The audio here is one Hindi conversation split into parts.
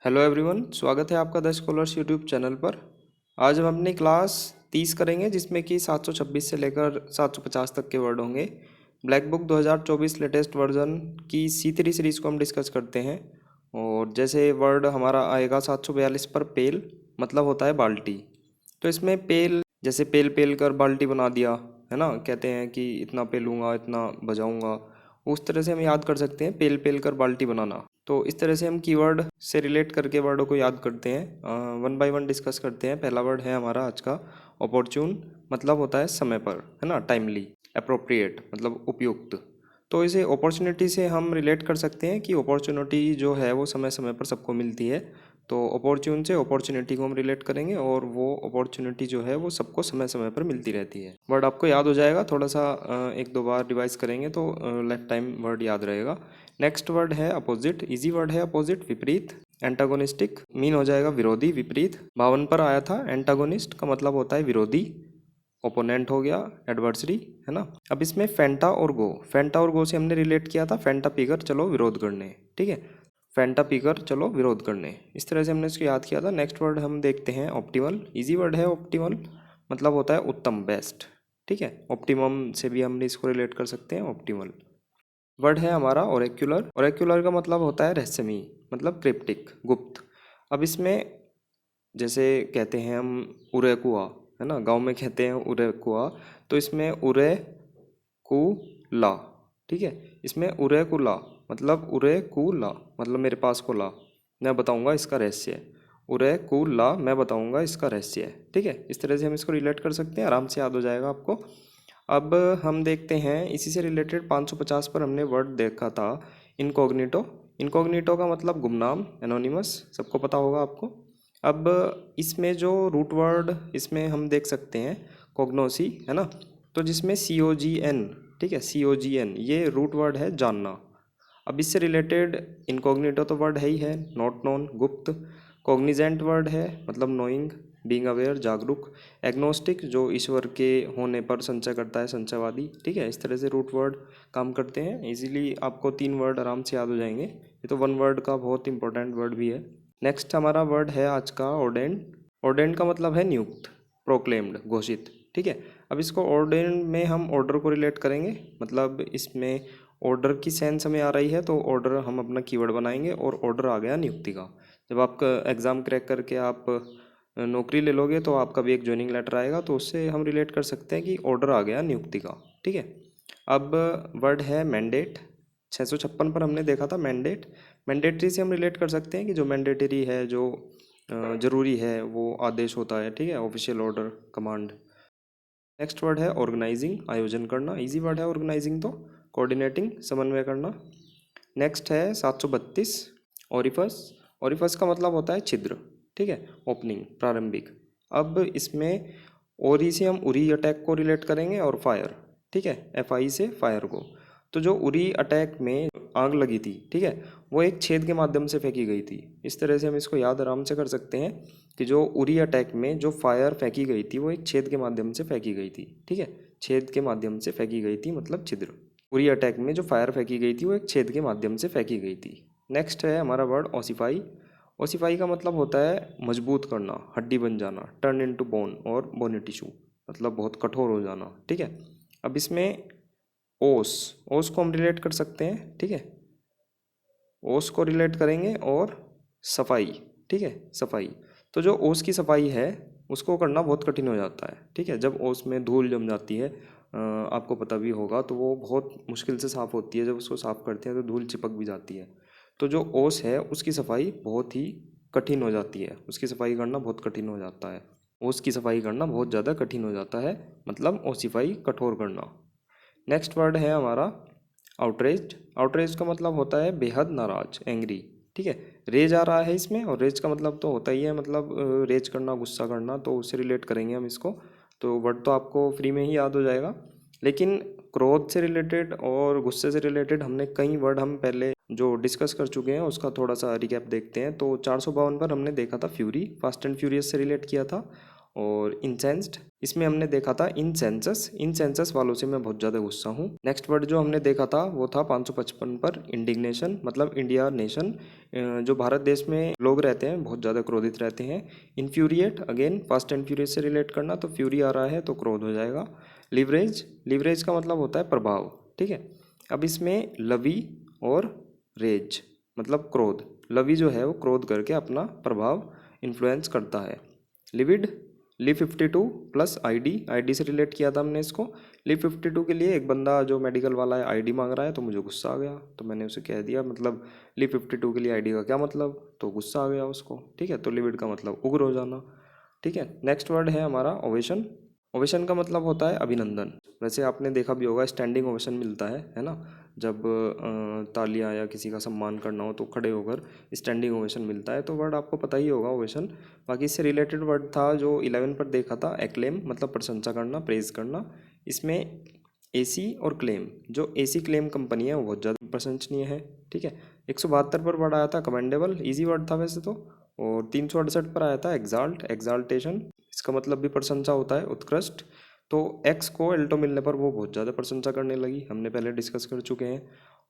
हेलो एवरीवन, स्वागत है आपका द स्कॉलर्स यूट्यूब चैनल पर। आज हम अपनी क्लास 30 करेंगे जिसमें कि 726 से लेकर 750 तक के वर्ड होंगे। ब्लैक बुक 2024 लेटेस्ट वर्जन की C3 सीरीज़ को हम डिस्कस करते हैं। और जैसे वर्ड हमारा आएगा 742 पर पेल, मतलब होता है बाल्टी। तो इसमें पेल, जैसे पेल पेल कर बाल्टी बना दिया, है ना। कहते हैं कि इतना पेलूंगा, इतना बजाऊंगा, उस तरह से हम याद कर सकते हैं पेल पेल कर बाल्टी बनाना। तो इस तरह से हम कीवर्ड से रिलेट करके वर्डों को याद करते हैं। वन बाय वन डिस्कस करते हैं। पहला वर्ड है हमारा आज का अपॉर्चून, मतलब होता है समय पर, है ना। टाइमली, अप्रोप्रिएट मतलब उपयुक्त। तो इसे अपॉर्चुनिटी से हम रिलेट कर सकते हैं कि अपॉर्चुनिटी जो है वो समय समय पर सबको मिलती है। तो अपॉर्चून से अपॉर्चुनिटी को हम रिलेट करेंगे और वो अपॉर्चुनिटी जो है वो सबको समय समय पर मिलती रहती है। वर्ड आपको याद हो जाएगा, थोड़ा सा एक दो बार रिवाइज करेंगे तो लाइफ टाइम वर्ड याद रहेगा। नेक्स्ट वर्ड है अपोजिट। इजी वर्ड है अपोजिट, विपरीत। एंटागोनिस्टिक मीन हो जाएगा विरोधी, विपरीत। 52 पर आया था। एंटागोनिस्ट का मतलब होता है विरोधी, ओपोनेंट हो गया, एडवर्सरी, है ना। अब इसमें फेंटा और गो, फेंटा और गो से हमने रिलेट किया था। फेंटा पीकर चलो विरोध करने, ठीक है। फेंटा पीकर चलो विरोध करने, इस तरह से हमने इसको याद किया था। नेक्स्ट वर्ड हम देखते हैं ऑप्टिमल। इजी वर्ड है ऑप्टिमल, मतलब होता है उत्तम, बेस्ट, ठीक है। ऑप्टिमम से भी हम इसको रिलेट कर सकते हैं, ऑप्टिमल। वर्ड है हमारा ओरेक्युलर। ओरेक्युलर का मतलब होता है रहस्यमयी, मतलब क्रिप्टिक, गुप्त। अब इसमें जैसे कहते हैं हम उरे कुआ, है ना, गांव में कहते हैं उरे कुआ। तो इसमें उरे कुला, ठीक है। इसमें उरे कुला मतलब उरे कुला मतलब मेरे पास को ला, मैं बताऊंगा इसका रहस्य। उरे कुला, मैं बताऊंगा इसका रहस्य, ठीक है। इस तरह से हम इसको रिलेट कर सकते हैं, आराम से याद हो जाएगा आपको। अब हम देखते हैं इसी से रिलेटेड 550 पर हमने वर्ड देखा था इनकॉग्निटो। इनकॉग्निटो का मतलब गुमनाम, एनोनिमस, सबको पता होगा आपको। अब इसमें जो रूट वर्ड इसमें हम देख सकते हैं कोग्नोसी, है ना। तो जिसमें COGN, ठीक है, COGN ये रूट वर्ड है जानना। अब इससे रिलेटेड इनकॉग्निटो तो वर्ड है ही है, नॉट नोन, गुप्त। कॉग्निजेंट वर्ड है, मतलब नोइंग, बीइंग अवेयर, जागरूक। एग्नोस्टिक जो ईश्वर के होने पर संशय करता है, संशयवादी, ठीक है। इस तरह से रूट वर्ड काम करते हैं। इजीली आपको 3 वर्ड आराम से याद हो जाएंगे। ये तो वन वर्ड का बहुत इंपॉर्टेंट वर्ड भी है। नेक्स्ट हमारा वर्ड है आज का ऑर्डेंड। ऑर्डेंड का मतलब है नियुक्त, प्रोक्लेम्ड, घोषित, ठीक है। अब इसको ऑर्डेंड में हम ऑर्डर को रिलेट करेंगे, मतलब इसमें ऑर्डर की सेंस हमें आ रही है तो ऑर्डर हम अपना कीवर्ड बनाएंगे और ऑर्डर आ गया नियुक्ति का। जब आपका एग्ज़ाम क्रैक करके आप नौकरी ले लोगे तो आपका भी एक ज्वाइनिंग लेटर आएगा, तो उससे हम रिलेट कर सकते हैं कि ऑर्डर आ गया नियुक्ति का, ठीक है। अब वर्ड है मैंडेट। 656 पर हमने देखा था मैंडेट। मैंडेटरी से हम रिलेट कर सकते हैं कि जो मैंडेटरी है, जो ज़रूरी है, वो आदेश होता है, ठीक है, official order, command. Next word है ऑर्गेनाइजिंग, आयोजन करना। इजी वर्ड है ऑर्गेनाइजिंग तो। कोऑर्डिनेटिंग, समन्वय करना। नेक्स्ट है 732 ओरिफस। ओरिफस का मतलब होता है छिद्र, ठीक है, ओपनिंग, प्रारंभिक। अब इसमें ओरी से हम उरी अटैक को रिलेट करेंगे और फायर, ठीक है, FI से फायर को। तो जो उरी अटैक में आग लगी थी, ठीक है, वो एक छेद के माध्यम से फेंकी गई थी। इस तरह से हम इसको याद आराम से कर सकते हैं कि जो उरी अटैक में जो फायर फेंकी गई थी वो एक छेद के माध्यम से फेंकी गई थी, ठीक है। छेद के माध्यम से फेंकी गई थी मतलब छिद्र। उरी अटैक में जो फायर फेंकी गई थी वो एक छेद के माध्यम से फेंकी गई थी। नेक्स्ट है हमारा वर्ड ओसिफाई। ओसिफाई का मतलब होता है मजबूत करना, हड्डी बन जाना, टर्न इनटू बोन और बोनी टिश्यू, मतलब बहुत कठोर हो जाना, ठीक है। अब इसमें ओस, ओस को हम रिलेट कर सकते हैं, ठीक है। ओस को रिलेट करेंगे और सफाई, ठीक है, सफाई। तो जो ओस की सफाई है उसको करना बहुत कठिन हो जाता है, ठीक है। जब ओस में धूल जम जाती है, आपको पता भी होगा, तो वो बहुत मुश्किल से साफ़ होती है। जब उसको साफ़ करते हैं तो धूल चिपक भी जाती है। तो जो ओस है उसकी सफाई बहुत ही कठिन हो जाती है, उसकी सफाई करना बहुत कठिन हो जाता है। ओस की सफाई करना बहुत ज़्यादा कठिन हो जाता है, मतलब ओसिफाई, कठोर करना। नेक्स्ट वर्ड है हमारा आउटरेज्ड। आउटरेज का मतलब होता है बेहद नाराज, एंग्री, ठीक है। रेज आ रहा है इसमें, और रेज का मतलब तो होता ही है, मतलब रेज करना, गुस्सा करना, तो उससे रिलेट करेंगे हम इसको। तो वर्ड तो आपको फ्री में ही याद हो जाएगा। लेकिन क्रोध से रिलेटेड और गुस्से से रिलेटेड हमने कई वर्ड हम पहले जो डिस्कस कर चुके हैं, उसका थोड़ा सा रिकैप देखते हैं। तो 452 पर हमने देखा था फ्यूरी, फास्ट एंड फ्यूरियस से रिलेट किया था। और इंसेंस्ड, इसमें हमने देखा था इनसेंसस, इनसेंसस वालों से मैं बहुत ज़्यादा गुस्सा हूँ। नेक्स्ट वर्ड जो हमने देखा था वो था 555 पर इंडिग्नेशन, मतलब इंडिया नेशन, जो भारत देश में लोग रहते हैं बहुत ज़्यादा क्रोधित रहते हैं। Infuriate, again fast and furious से रिलेट करना, तो फ्यूरी आ रहा है तो क्रोध हो जाएगा। लिवरेज, लिवरेज का मतलब होता है प्रभाव, ठीक है। अब इसमें लवी और रेज मतलब क्रोध, लवी जो है वो क्रोध करके अपना प्रभाव इन्फ्लुएंस करता है। Levied, live 52 plus ID, ID से रिलेट किया था हमने इसको। लिव 52 के लिए एक बंदा जो मेडिकल वाला है आईडी मांग रहा है, तो मुझे गुस्सा आ गया, तो मैंने उसे कह दिया मतलब लिव 52 के लिए आईडी का क्या मतलब, तो गुस्सा आ गया उसको, ठीक है। तो लिविड का मतलब उग्र हो जाना, ठीक है। नेक्स्ट वर्ड है हमारा ओवेशन, ओवेशन का मतलब होता है अभिनंदन। वैसे आपने देखा भी होगा स्टैंडिंग ओवेशन मिलता है ना, जब तालियां या किसी का सम्मान करना हो तो खड़े होकर स्टैंडिंग ओवेशन मिलता है, तो वर्ड आपको पता ही होगा ओवेशन। बाकी इससे रिलेटेड वर्ड था जो 11 पर देखा था, एक्लेम मतलब प्रशंसा करना, प्रेज करना। इसमें एसी और क्लेम, जो एसी क्लेम कंपनी है वो बहुत ज़्यादा प्रशंसनीय है, ठीक है। 172 पर वर्ड आया था कमेंडेबल, ईजी वर्ड था वैसे तो। और 368 पर आया था एग्जाल्ट, एग्जाल्टेशन, इसका मतलब भी प्रशंसा होता है, उत्कृष्ट। तो एक्स को एल्टो मिलने पर वो बहुत ज़्यादा प्रशंसा करने लगी, हमने पहले डिस्कस कर चुके हैं।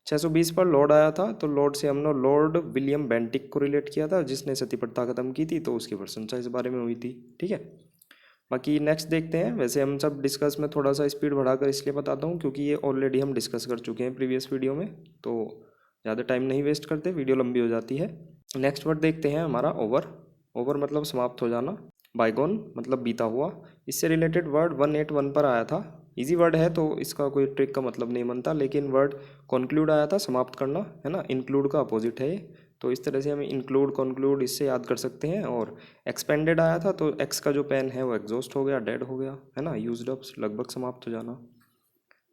620 पर लॉर्ड आया था, तो लॉर्ड से हमने लॉर्ड विलियम बेंटिक को रिलेट किया था, जिसने सती प्रथा खत्म की थी, तो उसकी प्रशंसा इस बारे में हुई थी, ठीक है। बाकी नेक्स्ट देखते हैं। वैसे हम सब डिस्कस में थोड़ा सा स्पीड बढ़ाकर इसलिए बताता हूँ क्योंकि ये ऑलरेडी हम डिस्कस कर चुके हैं प्रीवियस वीडियो में, तो ज़्यादा टाइम नहीं वेस्ट करते, वीडियो लंबी हो जाती है। नेक्स्ट वर्ड देखते हैं हमारा ओवर, ओवर मतलब समाप्त हो जाना। बाइगोन मतलब बीता हुआ, इससे रिलेटेड वर्ड 181 पर आया था। इजी वर्ड है तो इसका कोई ट्रिक का मतलब नहीं बनता, लेकिन वर्ड कंक्लूड आया था, समाप्त करना, है ना। इंक्लूड का अपोजिट है ये, तो इस तरह से हम इंक्लूड कंक्लूड इससे याद कर सकते हैं। और एक्सपेंडेड आया था, तो एक्स का जो पेन है वो एग्जॉस्ट हो गया, डेड हो गया, है ना, यूज्ड अप लगभग समाप्त हो जाना।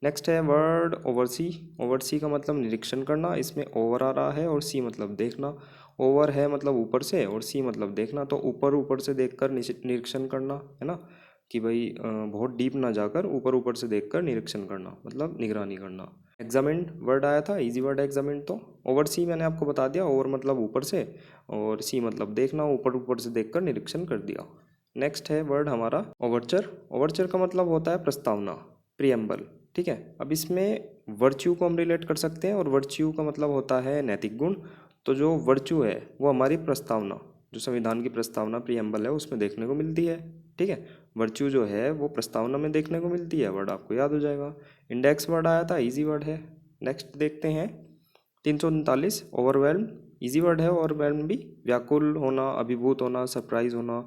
नेक्स्ट है वर्ड ओवरसी, ओवरसी का मतलब निरीक्षण करना, इसमें ओवर आ रहा है और सी मतलब देखना। ओवर है मतलब ऊपर से और सी मतलब देखना, तो ऊपर ऊपर से देखकर निरीक्षण करना, है ना, कि भाई बहुत डीप ना जाकर ऊपर ऊपर से देखकर निरीक्षण करना, मतलब निगरानी करना। एग्जामिन वर्ड आया था, इजी वर्ड है एग्जामिन, तो ओवर सी मैंने आपको बता दिया, ओवर मतलब ऊपर से और सी मतलब देखना, ऊपर ऊपर से देखकर निरीक्षण कर दिया। नेक्स्ट है वर्ड हमारा ओवरचर, ओवरचर का मतलब होता है प्रस्तावना, प्रियम्बल, ठीक है। अब इसमें वर्च्यू को हम रिलेट कर सकते हैं और वर्च्यू का मतलब होता है नैतिक गुण। तो जो वर्च्यू है वो हमारी प्रस्तावना, जो संविधान की प्रस्तावना प्रियम्बल है उसमें देखने को मिलती है, ठीक है। वर्च्यू जो है वो प्रस्तावना में देखने को मिलती है, वर्ड आपको याद हो जाएगा। इंडेक्स वर्ड आया था, इजी वर्ड है। नेक्स्ट देखते हैं 339 ओवरवेल्म, इजी वर्ड है ओवरवेल्म भी, व्याकुल होना, अभिभूत होना, सरप्राइज होना,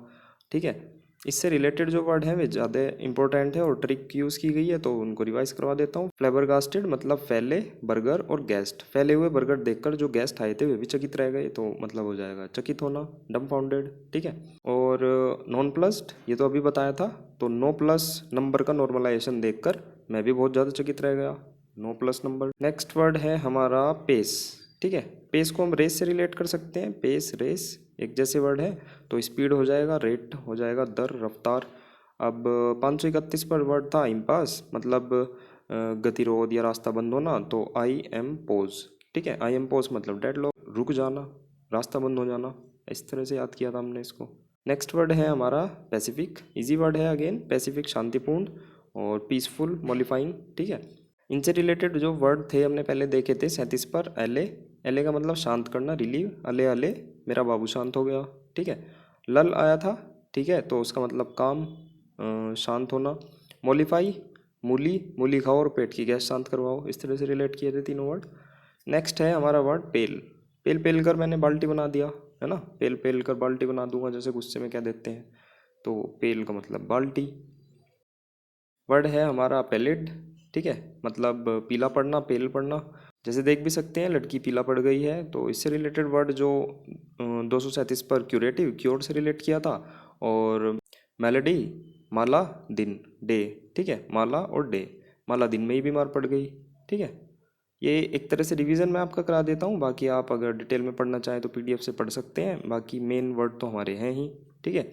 ठीक है। इससे रिलेटेड जो वर्ड है वे ज़्यादा इंपॉर्टेंट है और ट्रिक यूज़ की गई है, तो उनको रिवाइज करवा देता हूँ। फ्लेबरगास्टेड मतलब फैले, बर्गर और गेस्ट, फैले हुए बर्गर देखकर जो गेस्ट आए थे वे भी चकित रह गए, तो मतलब हो जाएगा चकित होना, डम्फाउंडेड, ठीक है। और नॉन प्लस्ड, ये तो अभी बताया था, तो नो प्लस नंबर का नॉर्मलाइजेशन देखकर मैं भी बहुत ज़्यादा चकित रह गया, no plus number. Next word है हमारा पेस, ठीक है। पेस को हम रेस से रिलेट कर सकते हैं, पेस रेस एक जैसे वर्ड है, तो स्पीड हो जाएगा, रेट हो जाएगा, दर, रफ्तार। अब 531 पर वर्ड था इम्पास, मतलब गतिरोध या रास्ता बंद होना, तो आई एम पोज, ठीक है। आई एम पोज मतलब डेडलॉक, रुक जाना, रास्ता बंद हो जाना, इस तरह से याद किया था हमने इसको। नेक्स्ट वर्ड है हमारा पैसिफिक, इजी वर्ड है अगेन, पैसिफिक शांतिपूर्ण और पीसफुल, मॉडिफाइंग, ठीक है। इनसे रिलेटेड जो वर्ड थे हमने पहले देखे थे 37 पर, एले, एले का मतलब शांत करना, रिलीव, अले अले मेरा बाबू शांत हो गया, ठीक है। लल आया था, ठीक है, तो उसका मतलब काम, शांत होना। मॉलिफाई, मूली, मूली खाओ और पेट की गैस शांत करवाओ, इस तरह से रिलेट किए थे तीनों वर्ड। नेक्स्ट है हमारा वर्ड पेल, पेल पेल कर मैंने बाल्टी बना दिया, है ना, पेल पेल कर बाल्टी बना दूंगा, जैसे गुस्से में कह देते हैं, तो पेल का मतलब बाल्टी। वर्ड है हमारा पैलिड, ठीक है, मतलब पीला पड़ना, पेल पड़ना, जैसे देख भी सकते हैं लड़की पीला पड़ गई है, तो इससे रिलेटेड वर्ड जो 237 पर क्यूरेटिव, क्योर से रिलेट किया था। और मेलेडी, माला, दिन, डे, ठीक है, माला और डे, माला दिन में ही बीमार पड़ गई, ठीक है। ये एक तरह से रिवीजन मैं आपका करा देता हूँ, बाकी आप अगर डिटेल में पढ़ना चाहें तो पीडीएफ से पढ़ सकते हैं, बाकी मेन वर्ड तो हमारे हैं ही, ठीक है।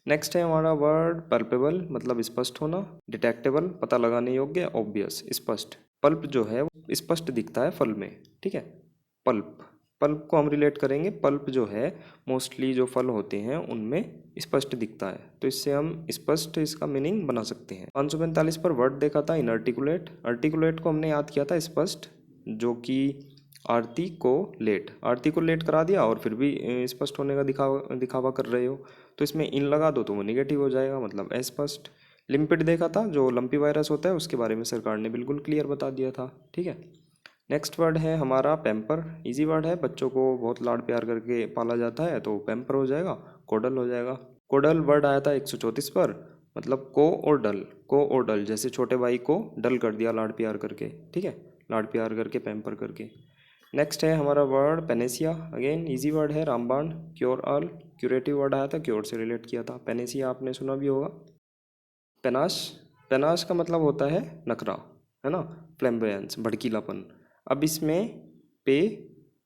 नेक्स्ट है हमारा वर्ड पल्पेबल, मतलब स्पष्ट होना, डिटेक्टेबल पता लगाने योग्य, ऑब्वियस स्पष्ट, पल्प जो है वो स्पष्ट दिखता है फल में, ठीक है, पल्प। पल्प को हम रिलेट करेंगे, पल्प जो है मोस्टली जो फल होते हैं उनमें स्पष्ट दिखता है, तो इससे हम स्पष्ट इसका मीनिंग बना सकते हैं। 545 पर वर्ड देखा था इनआर्टिकुलेट। आर्टिकुलेट को हमने याद किया था स्पष्ट, जो कि आरती को लेट करा दिया और फिर भी स्पष्ट होने का दिखावा कर रहे हो, तो इसमें इन लगा दो तो वो निगेटिव हो जाएगा, मतलब अस्पष्ट। लिम्पिड देखा था, जो लंपी वायरस होता है उसके बारे में सरकार ने बिल्कुल क्लियर बता दिया था, ठीक है। नेक्स्ट वर्ड है हमारा पैम्पर। इजी वर्ड है, बच्चों को बहुत लाड प्यार करके पाला जाता है, तो पैम्पर हो जाएगा, कोडल हो जाएगा। कोडल वर्ड आया था 134 पर, मतलब को और डल, जैसे छोटे भाई को डल कर दिया लाड प्यार करके, ठीक है, लाड प्यार करके पैम्पर करके। नेक्स्ट है हमारा word Panacea. Again easy word है, रामबाण। क्योर ऑल, क्यूरेटिव वर्ड आया था, क्योर से रिलेट किया था। पेनेसिया आपने सुना भी होगा। पेनाश, पेनाश का मतलब होता है नखरा, है ना, फ्लैम्बोयंस, भड़कीलापन। अब इसमें पे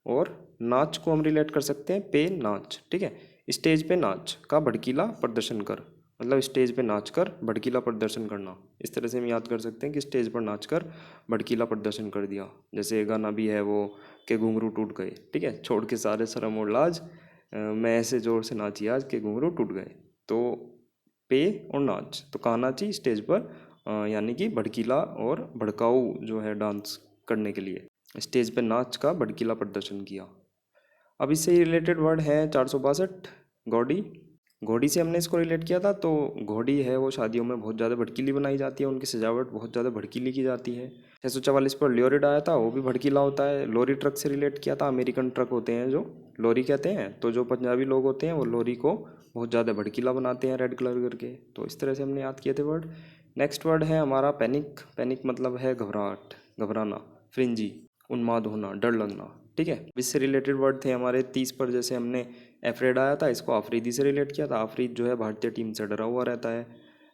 और नाच को हम रिलेट कर सकते हैं, पे नाच, ठीक है। स्टेज पे नाच का भड़कीला प्रदर्शन कर, मतलब स्टेज पे नाच कर भड़कीला प्रदर्शन करना, इस तरह से हम याद कर सकते हैं कि स्टेज पर नाच कर भड़कीला प्रदर्शन कर दिया। जैसे गाना भी है वो के घुंघरू टूट गए, ठीक है, छोड़ के सारे शर्म और लाज, मैं ऐसे जोर से नाची आज के घुंघरू टूट गए। तो पे और नाच, तो कहाँ नाची, स्टेज पर, यानी कि भड़कीला और भड़काऊ जो है डांस करने के लिए स्टेज पे नाच का भड़कीला प्रदर्शन किया। अब इससे ही रिलेटेड वर्ड है 462 घोड़ी। घोड़ी से हमने इसको रिलेट किया था, तो घोड़ी है वो शादियों में बहुत ज़्यादा भड़कीली बनाई जाती है, उनकी सजावट बहुत ज़्यादा भड़कीली की जाती है। 644 पर ल्योरिड आया था, वो भी भड़कीला होता है। लोरी ट्रक से रिलेट किया था, अमेरिकन ट्रक होते हैं जो लोरी कहते हैं, तो जो पंजाबी लोग होते हैं वो लोरी को बहुत ज़्यादा भड़कीला बनाते हैं रेड कलर करके, तो इस तरह से हमने याद किए थे वर्ड। नेक्स्ट वर्ड है हमारा पैनिक। पैनिक मतलब है घबराहट, घबराना, फ्रिंजी, उन्माद होना, डर लगना, ठीक है। इससे रिलेटेड वर्ड थे हमारे 30 पर, जैसे हमने एफ्रेड आया था, इसको आफरीदी से रिलेट किया था। आफरीद जो है भारतीय टीम से डरा हुआ रहता है।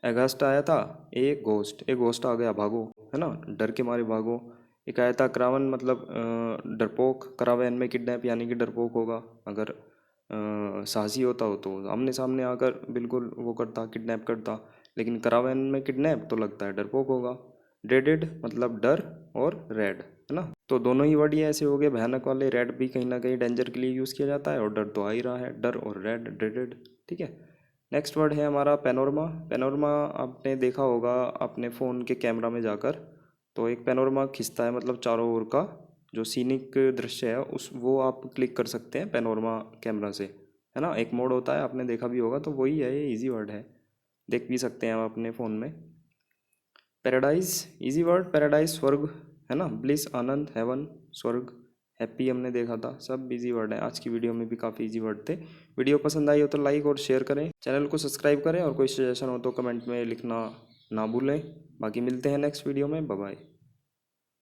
एगस्ट आया था, ए घोस्ट आ गया, भागो, है ना, डर के मारे भागो। एक आया था क्रावन, मतलब डरपोक। करावैन में किडनैप यानी कि डरपोक होगा, अगर साहसी होता हो तो आमने सामने आकर बिल्कुल वो करता, किडनैप करता, लेकिन करावैन में किडनैप तो लगता है डरपोक होगा। ड्रेडेड मतलब डर, और रेड, है ना, तो दोनों ही वर्ड ये ऐसे हो गए भयानक वाले। रेड भी कहीं ना कहीं डेंजर के लिए यूज़ किया जाता है, और डर तो आ ही रहा है, डर और रेड, ड्रेडेड, ठीक है। नेक्स्ट वर्ड है हमारा पेनोरमा। पेनोरमा आपने देखा होगा अपने फ़ोन के कैमरा में जाकर, तो एक पेनोरमा खिंचता है, मतलब चारों ओर का जो सीनिक दृश्य है उस वो आप क्लिक कर सकते हैं पेनोरमा कैमरा से, है ना, एक मोड होता है, आपने देखा भी होगा, तो वही है, ये इजी वर्ड है, देख भी सकते हैं आप अपने फ़ोन में। पैराडाइज, इजी वर्ड, पैराडाइज स्वर्ग, है ना, ब्लिस आनंद, हेवन, स्वर्ग, हैप्पी हमने देखा था, सब इजी वर्ड है। आज की वीडियो में भी काफ़ी इजी वर्ड थे। वीडियो पसंद आई हो तो लाइक और शेयर करें, चैनल को सब्सक्राइब करें, और कोई सजेशन हो तो कमेंट में लिखना ना भूलें। बाकी मिलते हैं नेक्स्ट वीडियो में, बाय बाय।